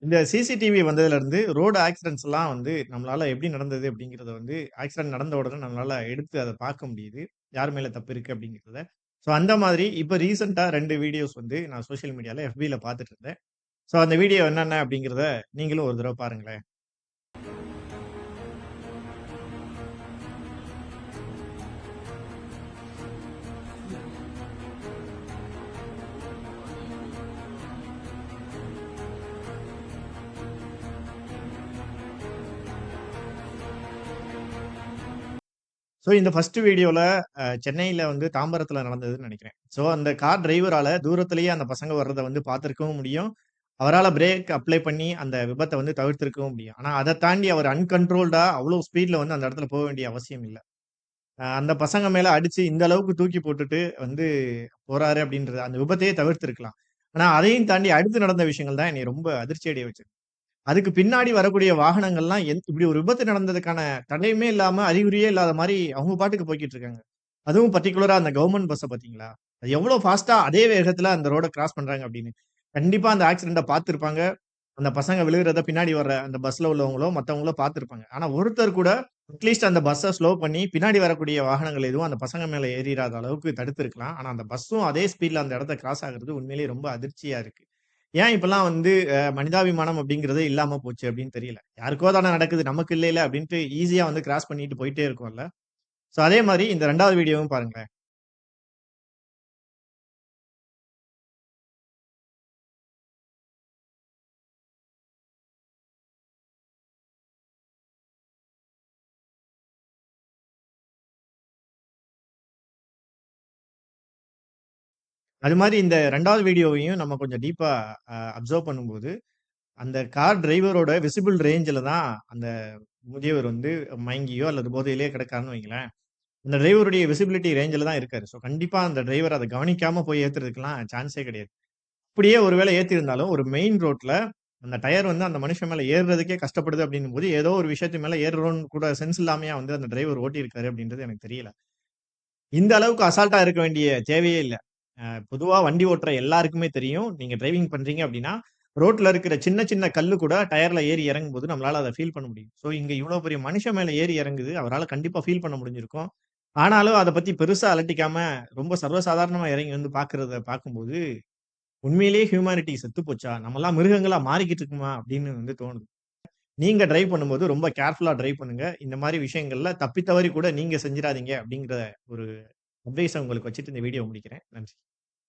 இந்த CCTV வந்ததுலருந்து road ஆக்சிடென்ட்ஸ்லாம் வந்து நம்மளால எப்படி நடந்தது அப்படிங்கிறத வந்து ஆக்சிடென்ட் நடந்த உடனே நம்மளால எடுத்து அத பார்க்க முடியுது. யார் மேல தப்பு இருக்கு அப்படிங்கிறத. ஸோ அந்த மாதிரி இப்ப ரீசென்ட்டா 2 வீடியோஸ் வந்து நான் சோசியல் மீடியால FBல பார்த்துட்டு இருந்தேன். ஸோ அந்த வீடியோ என்னென்ன அப்படிங்கிறத நீங்களும் ஒரு தடவ பாருங்களேன். ஸோ இந்த ஃபர்ஸ்ட் வீடியோல சென்னையில வந்து தாம்பரத்துல நடந்ததுன்னு நெனைக்கிறேன். ஸோ அந்த கார் டிரைவரால தூரத்திலேயே அந்த பசங்க வர்றத வந்து பார்த்திருக்கவும் முடியும். அவரால பிரேக் அப்ளை பண்ணி அந்த விபத்த வந்து தவிர்த்திருக்கவும் முடியும். ஆனா அத தாண்டி அவர் அன்கன்ட்ரோல்டா அவ்ளோ ஸ்பீட்ல வந்து அந்த இடத்துல போ வேண்டிய அவசியம் இல்ல. அந்த பசங்க மேல அடிச்சு இந்த அளவுக்கு தூக்கி போட்டுட்டு வந்து போறாரு அப்படின்றது அந்த விபத்தையே தவிர்த்திருக்கலாம். ஆனா அதையும் தாண்டி அடுத்து நடந்த விஷயங்கள் தான் என்னைய ரொம்ப அதிர்ச்சி அடைய வச்சது. அதுக்கு பின்னாடி வரக்கூடிய வாகனங்கள்லாம் இப்படி ஒரு விபத்து நடந்ததுக்கான தடயமே இல்லாம, அறிகுறியே இல்லாத மாரி அவங்க பாட்டுக்கு போய்க்கிட்டு இருக்காங்க. அதுவும் பர்ட்டிகுலரா அந்த கவர்ன்மென்ட் பஸ்ஸ பார்த்தீங்களா? அது எவ்வளோ ஃபாஸ்ட்டா அதே வேகத்துல அந்த ரோட கிராஸ் பண்றாங்க அப்படின்னு. கண்டிப்பா அந்த ஆக்சிடென்ட்ட பார்த்திருப்பாங்க. அந்த பசங்க விழுகுறத பின்னாடி வர்ற அந்த பஸ்ல உள்ளவங்களோ, மத்தவங்களோ பார்த்திருப்பாங்க. ஆனா ஒருத்தர் கூட அட்லீஸ்ட் அந்த பஸ்ஸ ஸ்லோ பண்ணி பின்னாடி வரக்கூடிய வாகனங்கள் எதுவும் அந்த பசங்க மேல ஏறிறாத அளவுக்கு தடுத்திருக்கலாம். ஆனா அந்த பஸ்ஸும் அதே ஸ்பீட்ல அந்த இடத்த கிராஸ் ஆகுறது உண்மையிலேயே ரொம்ப அதிர்ச்சியா இருக்கு. ஏன் இப்பல்லாம் வந்து மனிதாபிமானம் அப்படிங்கிறதே இல்லாம போச்சு அப்படின்னு தெரியல. யாருக்கோ தானே நடக்குது, நமக்கு இல்லைல அப்படின்ட்டு ஈஸியா வந்து கிராஸ் பண்ணிட்டு போயிட்டே இருக்கோம்ல. ஸோ அதே மாரி இந்த 2வது வீடியோவும் பாருங்களேன். அது மாரி இந்த 2வது வீடியோவையும் நம்ம கொஞ்சம் டீப்பா அப்சர்வ் பண்ணும்போது, அந்த கார் டிரைவரோட விசிபிள் ரேஞ்சுல தான் அந்த முதியவர் வந்து மயங்கியோ அல்லது போதையிலேயோ கிடக்காருன்னு வைங்களேன். அந்த டிரைவருடைய விசிபிலிட்டி ரேஞ்சுல தான் இருக்காரு. ஸோ கண்டிப்பா அந்த டிரைவர் அத கவனிக்காம போய் ஏத்துறதுக்குலாம் சான்ஸே கிடையாது. அப்படியே ஒரு வேளை ஏத்தியிருந்தாலும், ஒரு மெயின் ரோட்ல அந்த டயர் வந்து அந்த மனுஷன் மேல ஏறுறதுக்கே கஷ்டப்படுது அப்படின்னும்போது, ஏதோ ஒரு விஷயத்து மேல ஏறுறோம்னு கூட சென்ஸ் இல்லாமயா வந்து அந்த டிரைவர் ஓட்டியிருக்காரு அப்படின்றது எனக்கு தெரியல. இந்த அளவுக்கு அசால்ட்டா இருக்க வேண்டிய தேவையே இல்ல. பொதுவா வண்டி ஓட்டுற எல்லாருக்குமே தெரியும். நீங்க டிரைவிங் பண்றீங்க அப்படின்னா, ரோட்ல இருக்கிற சின்ன சின்ன கல்லு கூட டயர்ல ஏறி இறங்கும்போது நம்மளால அத ஃபீல் பண்ண முடியும். ஸோ இங்க இவ்வளோ பெரிய மனுஷன் மேல ஏறி இறங்குது. அவரால கண்டிப்பா ஃபீல் பண்ண முடிஞ்சிருக்கும். ஆனாலும் அத பத்தி பெருசா அலட்டிக்காம, ரொம்ப சர்வசாதாரணமா இறங்கி வந்து பார்க்கிறத பார்க்கும்போது உண்மையிலேயே ஹியூமானிட்டி செத்து போச்சா? நம்மலாம் மிருகங்களா மாறிக்கிட்டு இருக்குமா? அப்படின்னு வந்து தோணுது. நீங்க டிரைவ் பண்ணும்போது ரொம்ப கேர்ஃபுல்லா டிரைவ் பண்ணுங்க. இந்த மாரி விஷயங்கள்ல தப்பி தவறி கூட நீங்க செஞ்சிராதீங்க அப்படிங்கிற ஒரு அட்வைஸ உங்களுக்கு வச்சுட்டு இந்த வீடியோ முடிக்கிறேன். நன்றி.